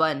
1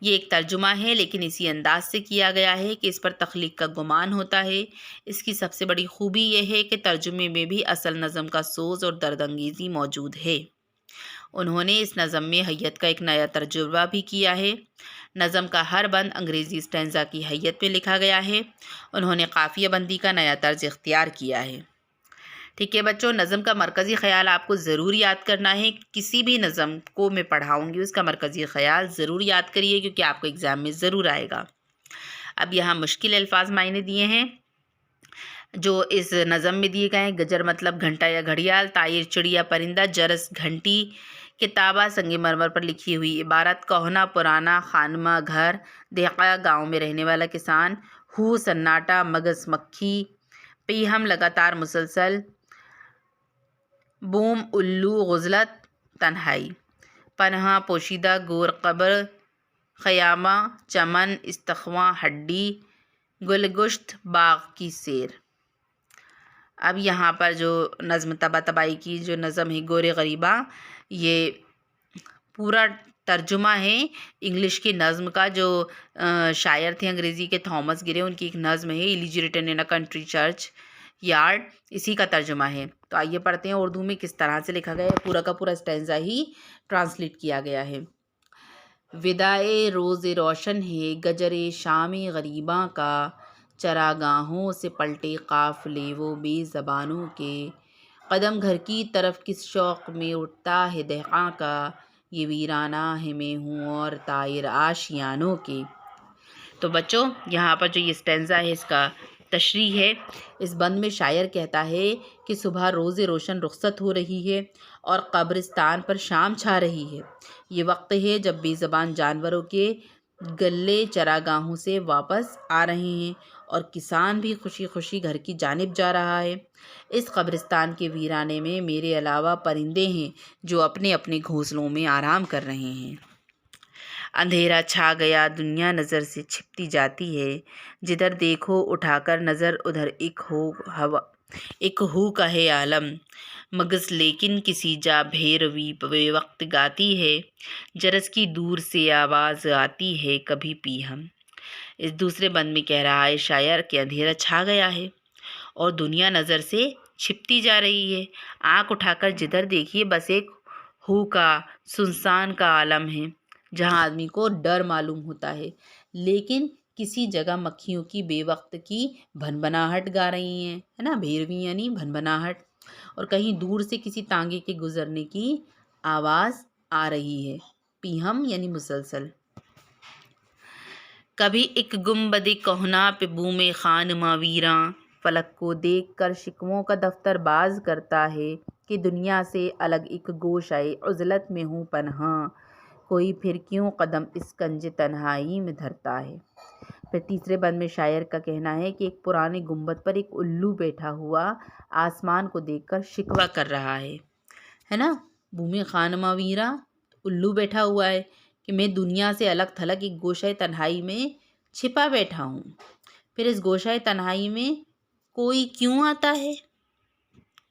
یہ ایک ترجمہ ہے لیکن اسی انداز سے کیا گیا ہے کہ اس پر تخلیق کا گمان ہوتا ہے۔ اس کی سب سے بڑی خوبی یہ ہے کہ ترجمے میں بھی اصل نظم کا سوز اور درد انگیزی موجود ہے۔ انہوں نے اس نظم میں حیت کا ایک نیا تجربہ بھی کیا ہے۔ نظم کا ہر بند انگریزی اسٹینزا کی حیت میں لکھا گیا ہے۔ انہوں نے قافیہ بندی کا نیا طرز اختیار کیا ہے۔ ٹھیک ہے بچوں، نظم کا مرکزی خیال آپ کو ضرور یاد کرنا ہے۔ کسی بھی نظم کو میں پڑھاؤں گی اس کا مرکزی خیال ضرور یاد کریے، کیونکہ آپ کو ایگزام میں ضرور آئے گا۔ اب یہاں مشکل الفاظ معنی دیے ہیں جو اس نظم میں دیے گئے ہیں۔ گجر مطلب گھنٹہ یا گھڑیال، طائر چڑیا پرندہ، جرس گھنٹی، کتابہ سنگ مرمر پر لکھی ہوئی عبارت، کوہنا پرانا خانمہ گھر، دیہقہ گاؤں میں رہنے والا کسان، ہو سناٹا، مگس مکھی، پیہم لگاتار مسلسل، بوم الو غزلت تنہائی، پنہا پوشیدہ گور قبر، خیامہ چمن استخواں ہڈی، گل گشت باغ کی سیر۔ اب یہاں پر جو نظم طبع طبائی کی جو نظم ہے گور غریبہ، یہ پورا ترجمہ ہے انگلش کی نظم کا۔ جو شاعر تھے انگریزی کے تھامس گرے، ان کی ایک نظم ہے elegy written in a country churchyard, اسی کا ترجمہ ہے۔ تو آئیے پڑھتے ہیں اردو میں کس طرح سے لکھا گیا ہے۔ پورا کا پورا اسٹینزا ہی ٹرانسلیٹ کیا گیا ہے۔ وداعِ روز روشن ہے گجر شام غریباں کا، چراگاہوں سے پلٹے قافلے وہ بے زبانوں کے، قدم گھر کی طرف کس شوق میں اٹھتا ہے دہقاں کا، یہ ویرانہ ہے میں ہوں اور طائر آشیانوں کے۔ تو بچوں یہاں پر جو یہ اسٹینزا ہے اس کا تشریح ہے۔ اس بند میں شاعر کہتا ہے کہ صبح روز روشن رخصت ہو رہی ہے اور قبرستان پر شام چھا رہی ہے۔ یہ وقت ہے جب بے زبان جانوروں کے گلے چراگاہوں سے واپس آ رہے ہیں اور کسان بھی خوشی خوشی گھر کی جانب جا رہا ہے۔ اس قبرستان کے ویرانے میں میرے علاوہ پرندے ہیں جو اپنے اپنے گھونسلوں میں آرام کر رہے ہیں۔ اندھیرا چھا گیا، دنیا نظر سے چھپتی جاتی ہے، جدھر دیکھو اٹھا کر نظر ادھر ایک ہو کا ہے عالم، مگس لیکن کسی جا بھیروی بے وقت گاتی ہے، جرس کی دور سے آواز آتی ہے کبھی پیہم۔ اس دوسرے بند میں کہہ رہا ہے شاعر کہ اندھیرا چھا گیا ہے اور دنیا نظر سے چھپتی جا رہی ہے۔ آنکھ اٹھا کر جدھر دیکھیے بس ایک ہو کا سنسان کا عالم ہے، جہاں آدمی کو ڈر معلوم ہوتا ہے، لیکن کسی جگہ مکھیوں کی بے وقت کی بھنبھناہٹ گا رہی ہیں، ہے نا، بھیروی یعنی بھنبھناہٹ، اور کہیں دور سے کسی تانگے کے گزرنے کی آواز آ رہی ہے، پیہم یعنی مسلسل۔ کبھی ایک گنبد کہنا پہ بوم خانمہ ویراں، فلک کو دیکھ کر شکووں کا دفتر باز کرتا ہے کہ دنیا سے الگ ایک گوشۂ عزلت میں ہوں پنہاں، کوئی پھر کیوں قدم اس کنج تنہائی میں دھرتا ہے۔ پھر تیسرے بند میں شاعر کا کہنا ہے کہ ایک پرانے گنبد پر ایک الو بیٹھا ہوا آسمان کو دیکھ کر شکوہ کر رہا ہے نا، بوم خانمہ ویراں، الو بیٹھا ہوا ہے کہ میں دنیا سے الگ تھلگ ایک گوشۂ تنہائی میں چھپا بیٹھا ہوں، پھر اس گوشۂ تنہائی میں کوئی کیوں آتا ہے،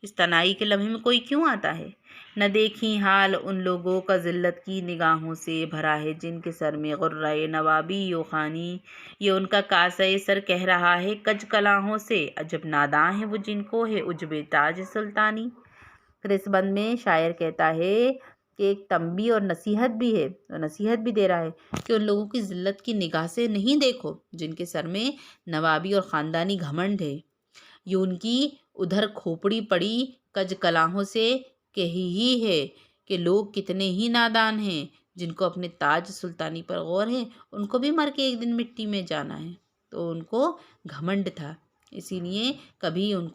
اس تنہائی کے لمحے میں کوئی کیوں آتا ہے۔ نہ دیکھیں حال ان لوگوں کا ذلت کی نگاہوں سے بھرا ہے جن کے سر میں غرۂ نوابی و خانی، یہ ان کا کاسۂ سر کہہ رہا ہے کج کلاہوں سے، عجب ناداں ہے وہ جن کو ہے عجب تاج سلطانی۔ پھر اس بند میں شاعر کہتا ہے کہ ایک تنبیہ اور نصیحت بھی ہے، اور نصیحت بھی دے رہا ہے کہ ان لوگوں کی ذلت کی نگاہ سے نہیں دیکھو جن کے سر میں نوابی اور خاندانی گھمنڈ ہے، یہ ان کی ادھر کھوپڑی پڑی کج کلاہوں سے کہی ہی ہے کہ لوگ کتنے ہی نادان ہیں، جن کو اپنے تاج سلطانی پر غور ہے، ان کو بھی مر کے ایک دن مٹی میں جانا ہے، تو ان کو گھمنڈ تھا، اسی لیے کبھی ان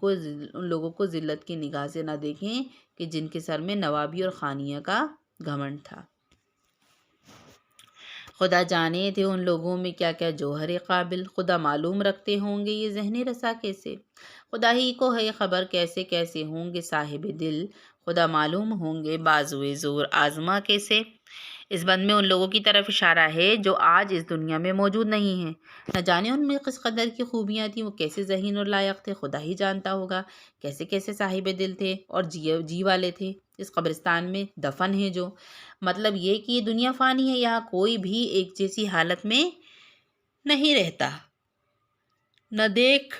لوگوں کو ذلت کی نگاہ سے نہ دیکھیں کہ جن کے سر میں نوابی اور خانیہ کا گھمنڈ تھا۔ خدا جانے تھے ان لوگوں میں کیا کیا جوہر قابل، خدا معلوم رکھتے ہوں گے یہ ذہن رسا کیسے، خدا ہی کو ہے خبر کیسے کیسے ہوں گے صاحب دل، خدا معلوم ہوں گے بازوئے زور آزما کیسے۔ اس بند میں ان لوگوں کی طرف اشارہ ہے جو آج اس دنیا میں موجود نہیں ہیں۔ نہ جانے ان میں کس قدر کی خوبیاں تھیں، وہ کیسے ذہین اور لائق تھے، خدا ہی جانتا ہوگا۔ کیسے کیسے صاحب دل تھے اور جی والے تھے، اس قبرستان میں دفن ہیں جو۔ مطلب یہ کہ یہ دنیا فانی ہے، یہاں کوئی بھی ایک جیسی حالت میں نہیں رہتا۔ نہ دیکھ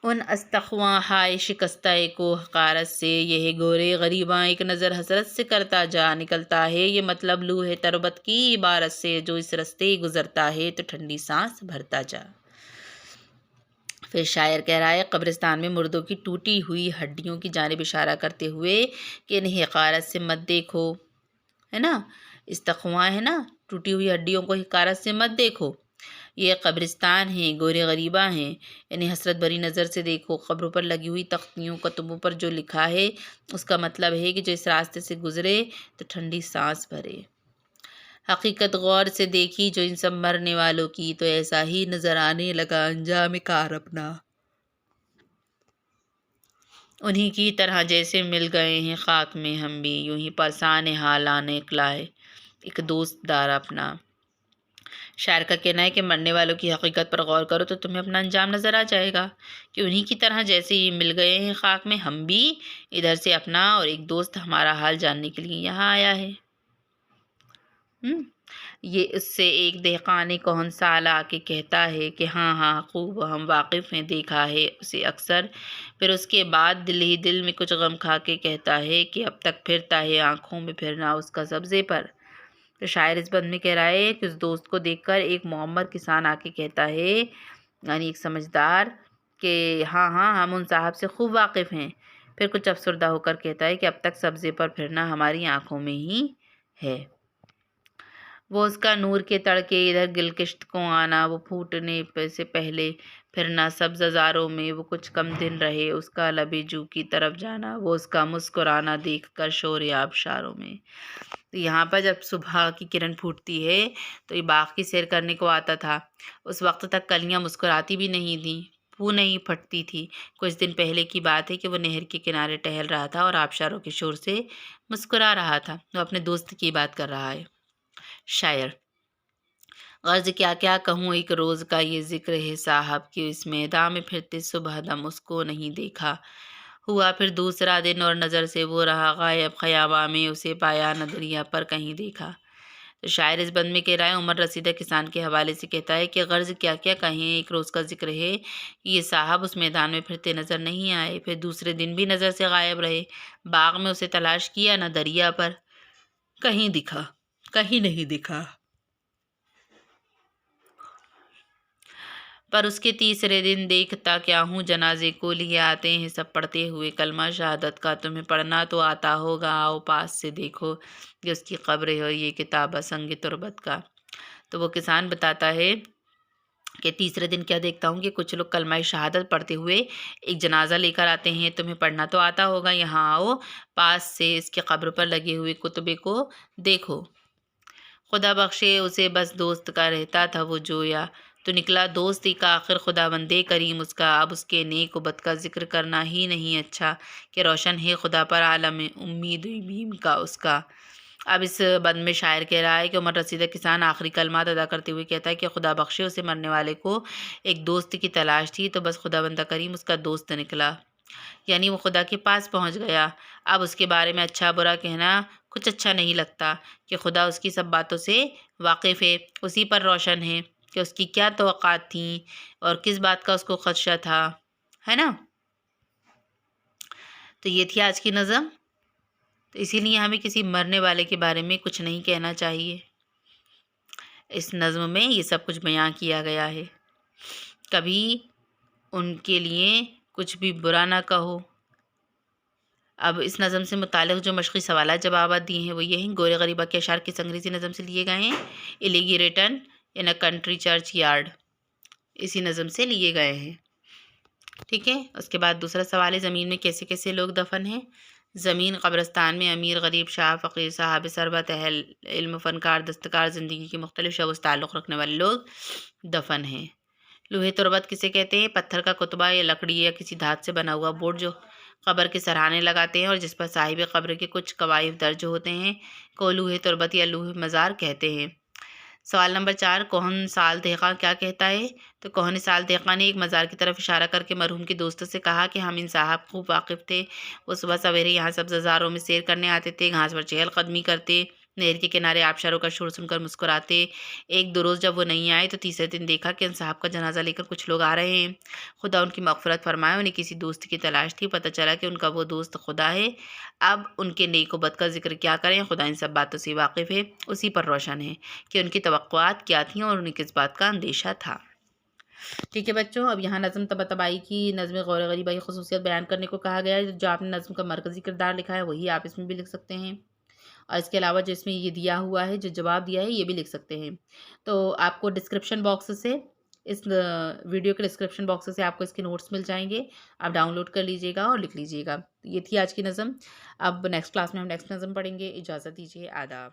ان استخواں ہائے شکستہ کو حقارت سے، یہ گورے غریباں ایک نظر حسرت سے کرتا جا نکلتا ہے۔ یہ مطلب لوح تربت کی عبارت سے، جو اس رستے گزرتا ہے تو ٹھنڈی سانس بھرتا جا۔ پھر شاعر کہہ رہا ہے، قبرستان میں مردوں کی ٹوٹی ہوئی ہڈیوں کی جانب اشارہ کرتے ہوئے کہ انہیں حقارت سے مت دیکھو، ہے نا، استخواں ہے نا، ٹوٹی ہوئی ہڈیوں کو حقارت سے مت دیکھو، یہ قبرستان ہیں، گورے غریباں ہیں، انہیں حسرت بھری نظر سے دیکھو۔ قبروں پر لگی ہوئی تختیوں کتبوں پر جو لکھا ہے اس کا مطلب ہے کہ جو اس راستے سے گزرے تو ٹھنڈی سانس بھرے۔ حقیقت غور سے دیکھی جو ان سب مرنے والوں کی، تو ایسا ہی نظر آنے لگا انجام کار اپنا، انہی کی طرح جیسے مل گئے ہیں خاک میں ہم بھی، یوں ہی پرسان حال آنے نکلا ہے ایک دوست دار اپنا۔ شاعر کا کہنا ہے کہ مرنے والوں کی حقیقت پر غور کرو تو تمہیں اپنا انجام نظر آ جائے گا کہ انہی کی طرح جیسے ہی مل گئے ہیں خاک میں ہم بھی، ادھر سے اپنا اور ایک دوست ہمارا حال جاننے کے لیے یہاں آیا ہے۔ یہ اس سے ایک دہقان کہن سال آ کے کہتا ہے کہ ہاں ہاں خوب ہم واقف ہیں، دیکھا ہے اسے اکثر۔ پھر اس کے بعد دل ہی دل میں کچھ غم کھا کے کہتا ہے کہ اب تک پھرتا ہے آنکھوں میں پھرنا اس کا سبزے پر۔ تو شاعر اس بند میں کہہ رہا ہے کہ اس دوست کو دیکھ کر ایک معمر کسان آ کے کہتا ہے، یعنی ایک سمجھدار، کہ ہاں ہاں ہم ان صاحب سے خوب واقف ہیں۔ پھر کچھ افسردہ ہو کر کہتا ہے کہ اب تک سبزے پر پھرنا ہماری آنکھوں میں ہی ہے۔ وہ اس کا نور کے تڑکے ادھر گلکشت کو آنا، وہ پھوٹنے سے پہلے پھرنا سبز زاروں میں، وہ کچھ کم دن رہے اس کا لب جو کی طرف جانا، وہ اس کا مسکرانا دیکھ کر شور آبشاروں میں۔ تو یہاں پر جب صبح کی کرن پھوٹتی ہے تو یہ باغ کی سیر کرنے کو آتا تھا۔ اس وقت تک کلیاں مسکراتی بھی نہیں تھیں، پھول نہیں پھٹتی تھی۔ کچھ دن پہلے کی بات ہے کہ وہ نہر کے کنارے ٹہل رہا تھا اور آبشاروں کے شور سے مسکرا رہا تھا۔ وہ اپنے دوست کی بات کر رہا ہے۔ شاعر: غرض کیا کیا کہوں، ایک روز کا یہ ذکر ہے صاحب کہ اس میدان میں پھرتے صبح دم اس کو نہیں دیکھا۔ ہوا پھر دوسرا دن اور نظر سے وہ رہا غائب، خیاباں میں اسے پایا نہ دریا پر کہیں دیکھا۔ تو شاعر اس بند میں کہہ رہا ہے، عمر رسیدہ کسان کے حوالے سے کہتا ہے کہ غرض کیا کیا کہیں، ایک روز کا ذکر ہے کہ یہ صاحب اس میدان میں پھرتے نظر نہیں آئے، پھر دوسرے دن بھی نظر سے غائب رہے۔ باغ میں اسے تلاش کیا، نہ دریا پر کہیں دکھا، کہیں نہیں دکھا۔ پر اس کے تیسرے دن دیکھتا کیا ہوں، جنازے کو لیے آتے ہیں سب پڑھتے ہوئے کلمہ شہادت کا، تمہیں پڑھنا تو آتا ہوگا، آؤ پاس سے دیکھو کہ اس کی قبر ہے اور یہ کتاب سنگ تربت کا۔ تو وہ کسان بتاتا ہے کہ تیسرے دن کیا دیکھتا ہوں کہ کچھ لوگ کلمہ شہادت پڑھتے ہوئے ایک جنازہ لے کر آتے ہیں، تمہیں پڑھنا تو آتا ہوگا، یہاں آؤ پاس سے اس کی قبر پر لگے ہوئے کتبے کو دیکھو۔ خدا بخشے اسے بس دوست کا رہتا تھا وہ جویا، تو نکلا دوست ہی کا آخر خدا بندے کریم اس کا۔ اب اس کے نیک و بد کا ذکر کرنا ہی نہیں اچھا کہ روشن ہے خدا پر عالم امید بیم کا اس کا۔ اب اس بند میں شاعر کہہ رہا ہے کہ عمر رسیدہ کسان آخری کلمات ادا کرتے ہوئے کہتا ہے کہ خدا بخشے اسے مرنے والے کو ایک دوست کی تلاش تھی، تو بس خدا بندہ کریم اس کا دوست نکلا، یعنی وہ خدا کے پاس پہنچ گیا۔ اب اس کے بارے میں اچھا برا کہنا کچھ اچھا نہیں لگتا کہ خدا اس کی سب باتوں سے واقف ہے، اسی پر روشن ہے کہ اس کی کیا توقعات تھیں اور کس بات کا اس کو خدشہ تھا، ہے نا۔ تو یہ تھی آج کی نظم۔ تو اسی لیے ہمیں کسی مرنے والے کے بارے میں کچھ نہیں کہنا چاہیے۔ اس نظم میں یہ سب کچھ بیان کیا گیا ہے، کبھی ان کے لیے کچھ بھی برا نہ کہو۔ اب اس نظم سے متعلق جو مشقی سوالات جوابات دیے ہیں وہ یہ ہیں: گورے غریبہ کے اشعار کس انگریزی نظم سے لیے گئے ہیں؟ Elegy written in a country churchyard, اسی نظم سے لیے گئے ہیں، ٹھیک ہے۔ اس کے بعد دوسرا سوال ہے، زمین میں کیسے کیسے لوگ دفن ہیں؟ زمین قبرستان میں امیر غریب شاہ فقیر صاحب ثروت اہل علم فنکار دستکار زندگی کے مختلف شعبوں سے تعلق رکھنے والے لوگ دفن ہیں۔ لوح تربت کسے کہتے ہیں؟ پتھر کا کتبہ یا لکڑی یا کسی دھات سے بنا ہوا بورڈ جو قبر کے سراہانے لگاتے ہیں اور جس پر صاحب قبر کے کچھ قوائف درج ہوتے ہیں کو لوح تربت یا لوح مزار کہتے ہیں۔ سوال نمبر 4، کوہن سال دہقان کیا کہتا ہے؟ تو کوہن سال دہقان نے ایک مزار کی طرف اشارہ کر کے مرحوم کے دوستوں سے کہا کہ ہم ان صاحب خوب واقف تھے، وہ صبح سویرے یہاں سبززاروں میں سیر کرنے آتے تھے، گھاس پر چہل قدمی کرتے، نہر کے کنارے آبشاروں کا شور سن کر مسکراتے۔ ایک دو روز جب وہ نہیں آئے تو تیسرے دن دیکھا کہ ان صاحب کا جنازہ لے کر کچھ لوگ آ رہے ہیں، خدا ان کی مغفرت فرمائے، انہیں کسی دوست کی تلاش تھی، پتہ چلا کہ ان کا وہ دوست خدا ہے۔ اب ان کے نیک و بد کا ذکر کیا کریں، خدا ان سب باتوں سے واقف ہے، اسی پر روشن ہے کہ ان کی توقعات کیا تھیں اور انہیں کس بات کا اندیشہ تھا۔ ٹھیک ہے بچوں، اب یہاں نظم طباطبائی کی نظم غور غریبہ کی خصوصیت بیان کرنے کو کہا گیا ہے۔ جو آپ نے نظم کا مرکزی کردار لکھا ہے وہی آپ اس میں بھی لکھ سکتے ہیں، اور اس کے علاوہ جو اس میں یہ دیا ہوا ہے، جو جواب دیا ہے، یہ بھی لکھ سکتے ہیں۔ تو آپ کو ڈسکرپشن باکس سے، اس ویڈیو کے ڈسکرپشن باکس سے آپ کو اس کے نوٹس مل جائیں گے، آپ ڈاؤن لوڈ کر لیجیے گا اور لکھ لیجیے گا۔ یہ تھی آج کی نظم۔ اب نیکسٹ کلاس میں ہم نیکسٹ نظم پڑھیں گے۔ اجازت دیجیے، آداب۔